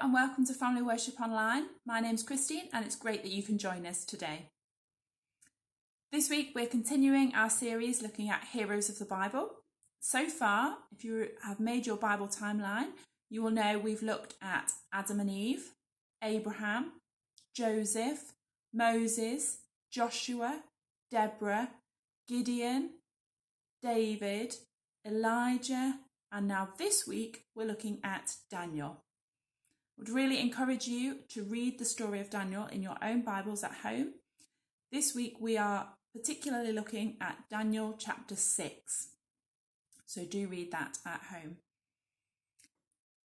and welcome to Family Worship Online. My name's Christine and it's great that you can join us today. This week we're continuing our series looking at heroes of the Bible. So far, if you have made your Bible timeline, you will know we've looked at Adam and Eve, Abraham, Joseph, Moses, Joshua, Deborah, Gideon, David, Elijah, and now this week we're looking at Daniel. I would really encourage you to read the story of Daniel in your own Bibles at home. This week we are particularly looking at Daniel chapter 6. So do read that at home.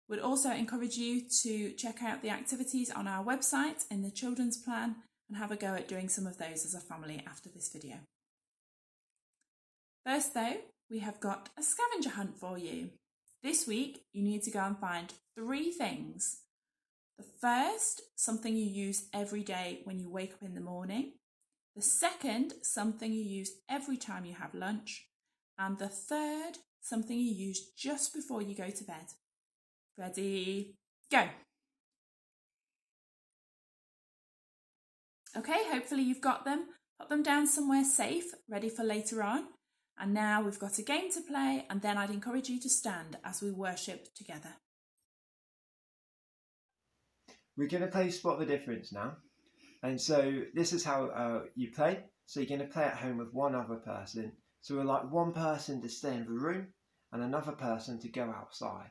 We'd also encourage you to check out the activities on our website in the children's plan and have a go at doing some of those as a family after this video. First though, we have got a scavenger hunt for you. This week you need to go and find 3 things. The first, something you use every day when you wake up in the morning. The second, something you use every time you have lunch. And the third, something you use just before you go to bed. Ready, go. Okay, hopefully you've got them. Put them down somewhere safe, ready for later on. And now we've got a game to play, and then I'd encourage you to stand as we worship together. We're going to play Spot the Difference now. And so this is how you play. So you're going to play at home with one other person. So we'd like one person to stay in the room and another person to go outside.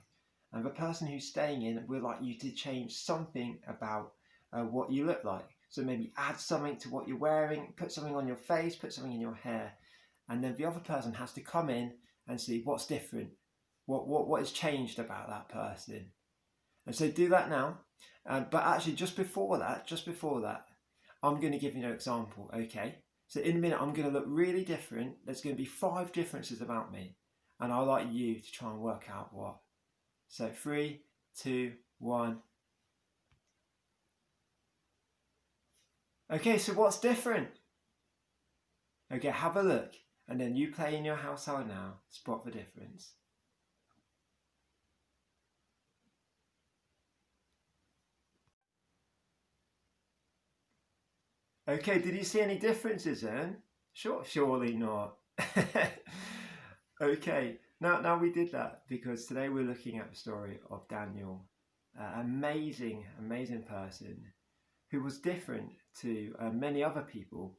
And the person who's staying in, we'd like you to change something about what you look like. So maybe add something to what you're wearing, put something on your face, put something in your hair. And then the other person has to come in and see what's different, what has changed about that person. And so do that now. But actually, just before that, I'm going to give you an example, okay? So in a minute, I'm going to look really different. There's going to be 5 differences about me. And I'd like you to try and work out what. So 3, 2, 1. Okay, so what's different? Okay, have a look. And then you play in your household now. Spot the difference. Okay, did you see any differences then? Surely not. Okay, now we did that because today we're looking at the story of Daniel, amazing person who was different to many other people.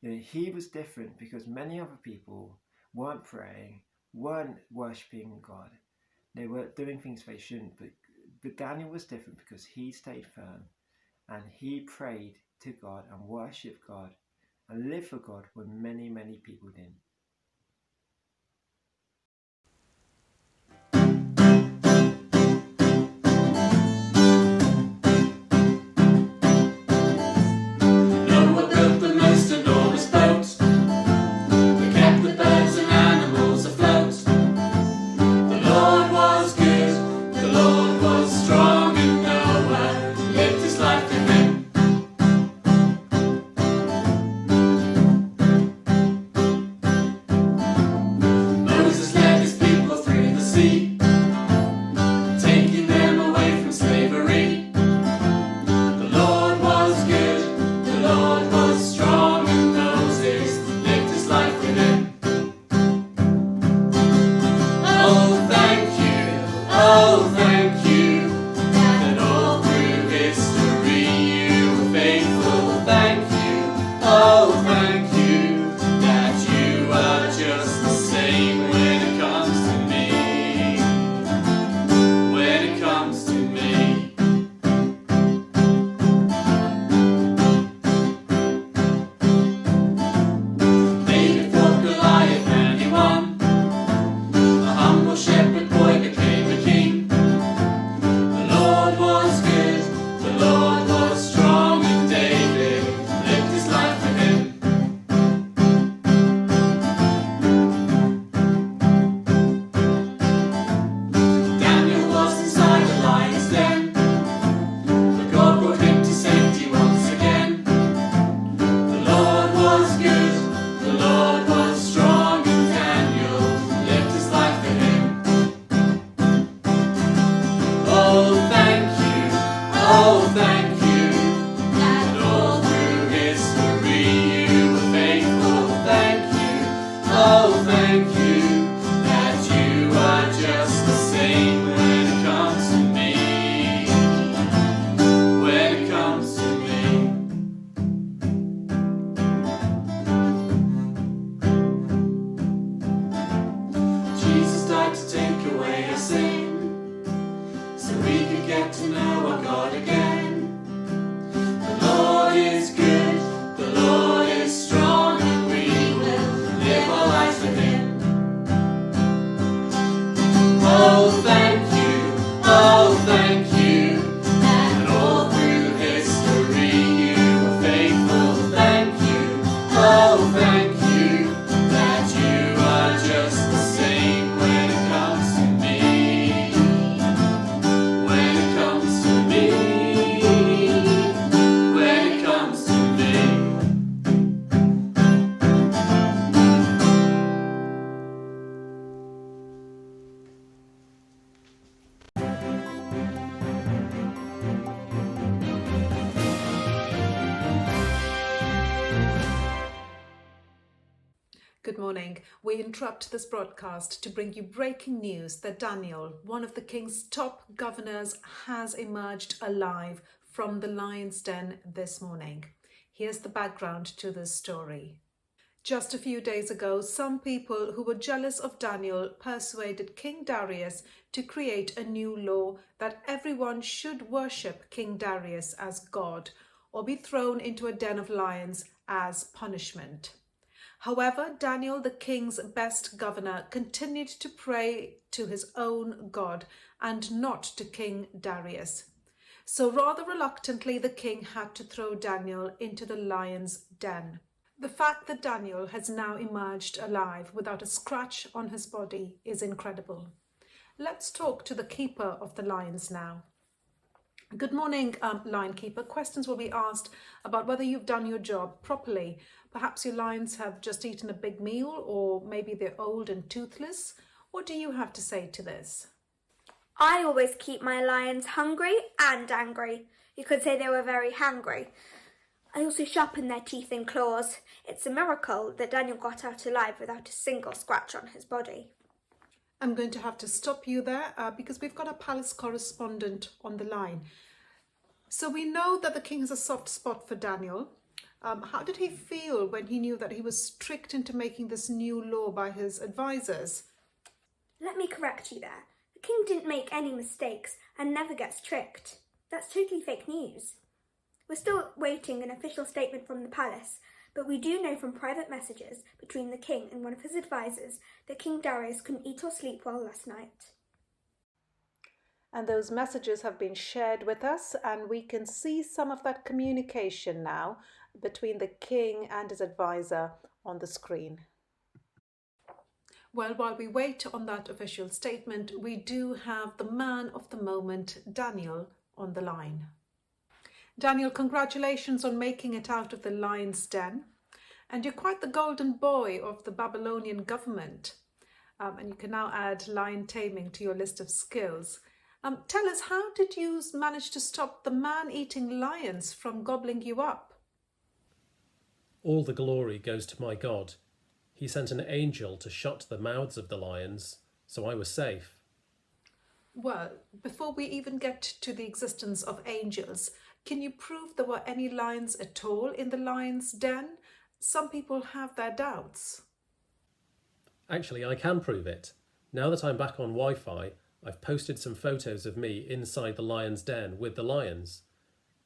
You know, he was different because many other people weren't praying, weren't worshipping God. They were doing things they shouldn't, but Daniel was different because he stayed firm and he prayed to God and worshipped God and lived for God when many people didn't. to know our God again. The Lord is good, the Lord is strong, and we will live our lives with Him. Oh, thank you, and all through history you were faithful. Thank you, oh, thank you, that you are just the same when it comes to me. When it comes to me, when it comes to me. Good morning. We interrupt this broadcast to bring you breaking news that Daniel, one of the king's top governors, has emerged alive from the lion's den this morning. Here's the background to this story. Just a few days ago, some people who were jealous of Daniel persuaded King Darius to create a new law that everyone should worship King Darius as God or be thrown into a den of lions as punishment. However, Daniel, the king's best governor, continued to pray to his own God and not to King Darius. So rather reluctantly, the king had to throw Daniel into the lion's den. The fact that Daniel has now emerged alive without a scratch on his body is incredible. Let's talk to the keeper of the lions now. Good morning, lion keeper. Questions will be asked about whether you've done your job properly. Perhaps your lions have just eaten a big meal, or maybe they're old and toothless. What do you have to say to this? I always keep my lions hungry and angry. You could say they were very hangry. I also sharpen their teeth and claws. It's a miracle that Daniel got out alive without a single scratch on his body. I'm going to have to stop you there because we've got a palace correspondent on the line. So we know that the king has a soft spot for Daniel. How did he feel when he knew that he was tricked into making this new law by his advisors? Let me correct you there. The king didn't make any mistakes and never gets tricked. That's totally fake news. We're still waiting an official statement from the palace, but we do know from private messages between the king and one of his advisors that King Darius couldn't eat or sleep well last night. And those messages have been shared with us, and we can see some of that communication now between the king and his advisor on the screen. Well, while we wait on that official statement, we do have the man of the moment, Daniel, on the line. Daniel, congratulations on making it out of the lion's den. And you're quite the golden boy of the Babylonian government. And you can now add lion taming to your list of skills. Tell us, how did you manage to stop the man-eating lions from gobbling you up? All the glory goes to my God. He sent an angel to shut the mouths of the lions, so I was safe. Well, before we even get to the existence of angels, can you prove there were any lions at all in the lion's den? Some people have their doubts. Actually, I can prove it. Now that I'm back on Wi-Fi, I've posted some photos of me inside the lion's den with the lions.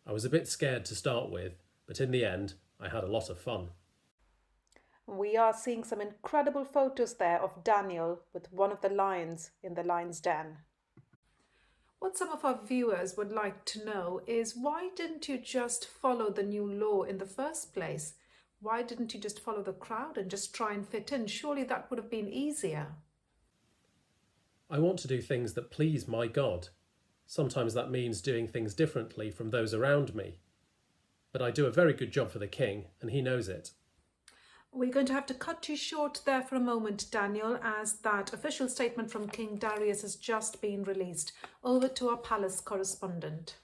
I was a bit scared to start with, but in the end, I had a lot of fun. We are seeing some incredible photos there of Daniel with one of the lions in the lion's den. What some of our viewers would like to know is, why didn't you just follow the new law in the first place? Why didn't you just follow the crowd and just try and fit in? Surely that would have been easier. I want to do things that please my God. Sometimes that means doing things differently from those around me. But I do a very good job for the king, and he knows it. We're going to have to cut you short there for a moment, Daniel, as that official statement from King Darius has just been released. Over to our palace correspondent.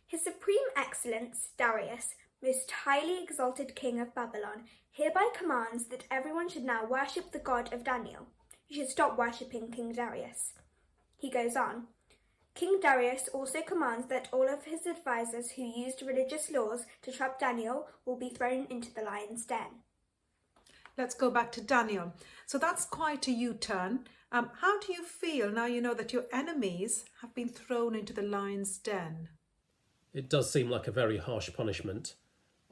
His Supreme Excellence, Darius, most highly exalted king of Babylon, hereby commands that everyone should now worship the God of Daniel. You should stop worshipping King Darius. He goes on. King Darius also commands that all of his advisors who used religious laws to trap Daniel will be thrown into the lion's den. Let's go back to Daniel. So that's quite a U-turn. How do you feel now you know that your enemies have been thrown into the lion's den? It does seem like a very harsh punishment.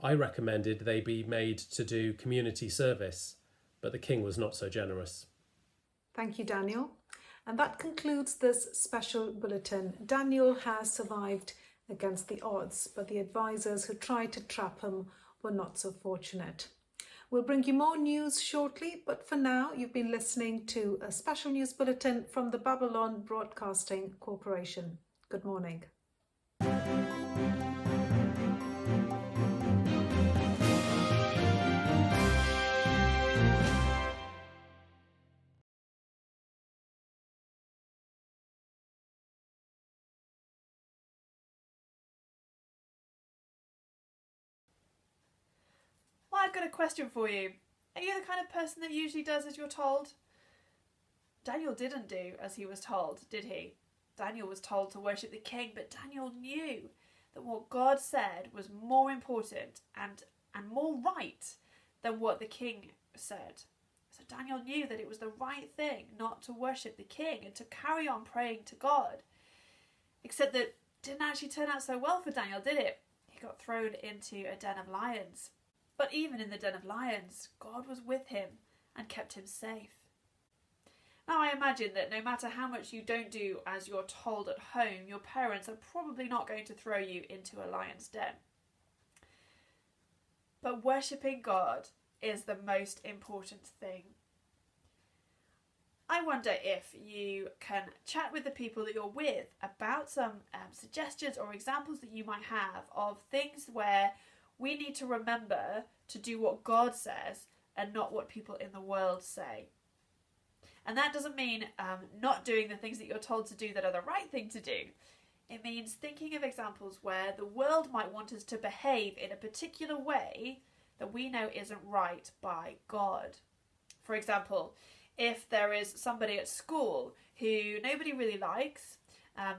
I recommended they be made to do community service, but the king was not so generous. Thank you, Daniel. And that concludes this special bulletin. Daniel has survived against the odds, but the advisors who tried to trap him were not so fortunate. We'll bring you more news shortly, but for now, you've been listening to a special news bulletin from the Babylon Broadcasting Corporation. Good morning. Well, I've got a question for you. Are you the kind of person that usually does as you're told? Daniel didn't do as he was told, did he? Daniel was told to worship the king, but Daniel knew that what God said was more important and more right than what the king said. So Daniel knew that it was the right thing not to worship the king and to carry on praying to God. Except that it didn't actually turn out so well for Daniel, did it? He got thrown into a den of lions. But even in the den of lions, God was with him and kept him safe. Now I imagine that no matter how much you don't do as you're told at home, your parents are probably not going to throw you into a lion's den. But worshipping God is the most important thing. I wonder if you can chat with the people that you're with about some suggestions or examples that you might have of things where we need to remember to do what God says and not what people in the world say. And that doesn't mean not doing the things that you're told to do that are the right thing to do. It means thinking of examples where the world might want us to behave in a particular way that we know isn't right by God. For example, if there is somebody at school who nobody really likes,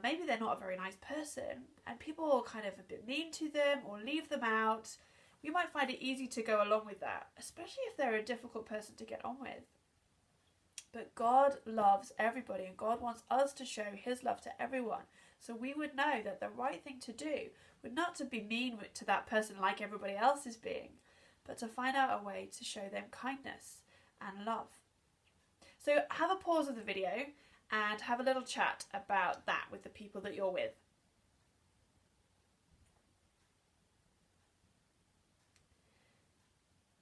maybe they're not a very nice person, and people are kind of a bit mean to them or leave them out, we might find it easy to go along with that, especially if they're a difficult person to get on with. But God loves everybody, and God wants us to show his love to everyone. So we would know that the right thing to do would not to be mean to that person like everybody else is being, but to find out a way to show them kindness and love. So have a pause of the video and have a little chat about that with the people that you're with.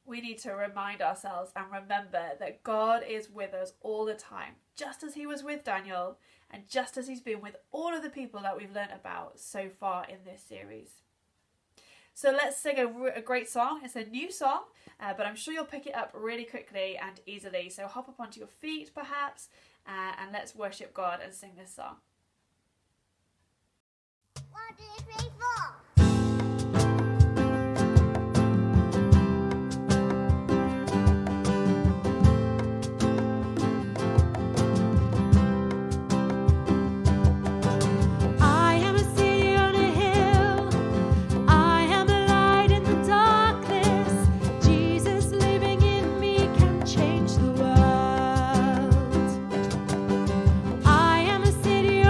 We need to remind ourselves and remember that God is with us all the time, just as he was with Daniel and just as he's been with all of the people that we've learnt about so far in this series. So let's sing a great song. It's a new song, but I'm sure you'll pick it up really quickly and easily. So hop up onto your feet perhaps, and let's worship God and sing this song. 1, 2, 3, 4. I am a city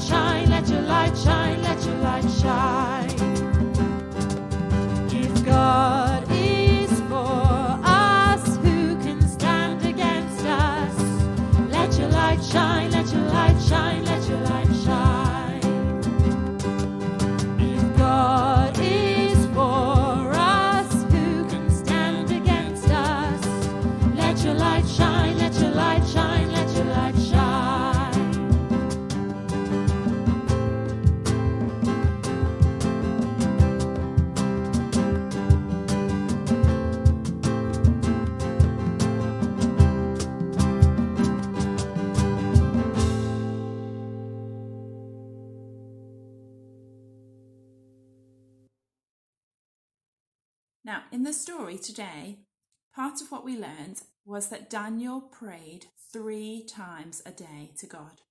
shine, let your light shine, let your light shine. If God is for us, who can stand against us? Let your light shine, let your light shine, let your light shine. If God is for us, who can stand against us? Let your light shine, let your light shine, let your light shine. Now, in the story today, part of what we learned was that Daniel prayed 3 times a day to God.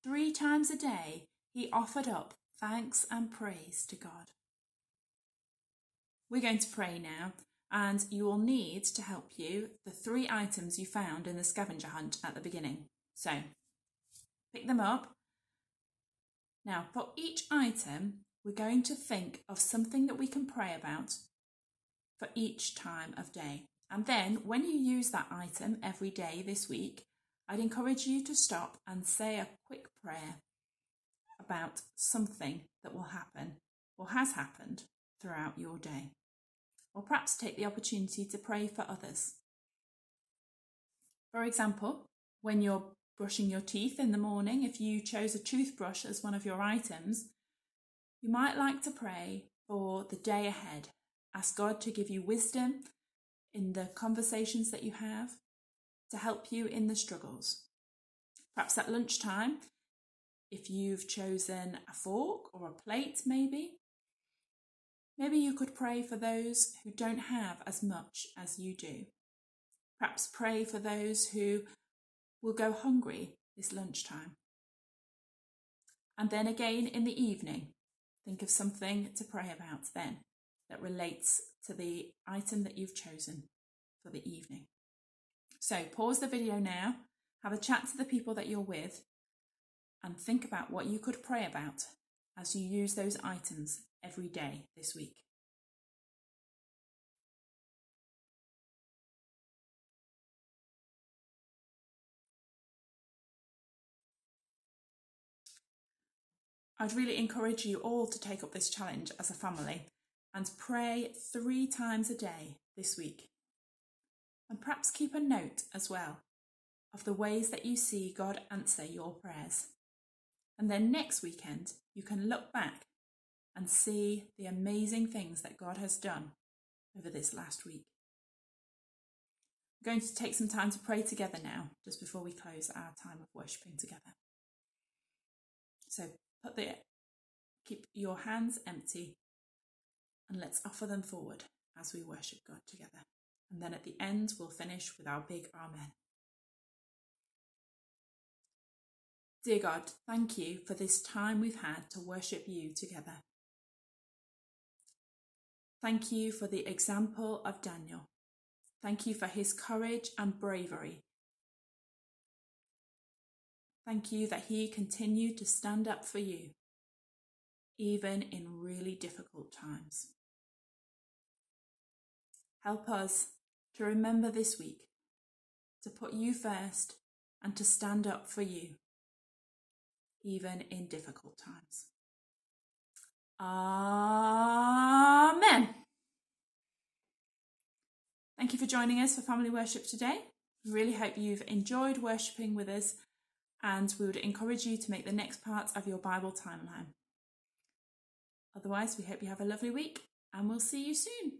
3 times a day, he offered up thanks and praise to God. We're going to pray now, and you will need to help you the 3 items you found in the scavenger hunt at the beginning. So, pick them up. Now, for each item, we're going to think of something that we can pray about for each time of day. And then when you use that item every day this week, I'd encourage you to stop and say a quick prayer about something that will happen or has happened throughout your day. Or perhaps take the opportunity to pray for others. For example, when you're brushing your teeth in the morning, if you chose a toothbrush as one of your items, you might like to pray for the day ahead. Ask God to give you wisdom in the conversations that you have, to help you in the struggles. Perhaps at lunchtime, if you've chosen a fork or a plate maybe you could pray for those who don't have as much as you do. Perhaps pray for those who will go hungry this lunchtime. And then again in the evening, think of something to pray about then that relates to the item that you've chosen for the evening. So pause the video now, have a chat to the people that you're with, and think about what you could pray about as you use those items every day this week. I'd really encourage you all to take up this challenge as a family and pray 3 times a day this week. And perhaps keep a note as well of the ways that you see God answer your prayers. And then next weekend, you can look back and see the amazing things that God has done over this last week. We're going to take some time to pray together now, just before we close our time of worshipping together. So keep your hands empty and let's offer them forward as we worship God together. And then at the end, we'll finish with our big Amen. Dear God, thank you for this time we've had to worship you together. Thank you for the example of Daniel. Thank you for his courage and bravery. Thank you that he continued to stand up for you, even in really difficult times. Help us to remember this week to put you first and to stand up for you, even in difficult times. Amen. Thank you for joining us for family worship today. We really hope you've enjoyed worshipping with us, and we would encourage you to make the next part of your Bible timeline. Otherwise, we hope you have a lovely week and we'll see you soon.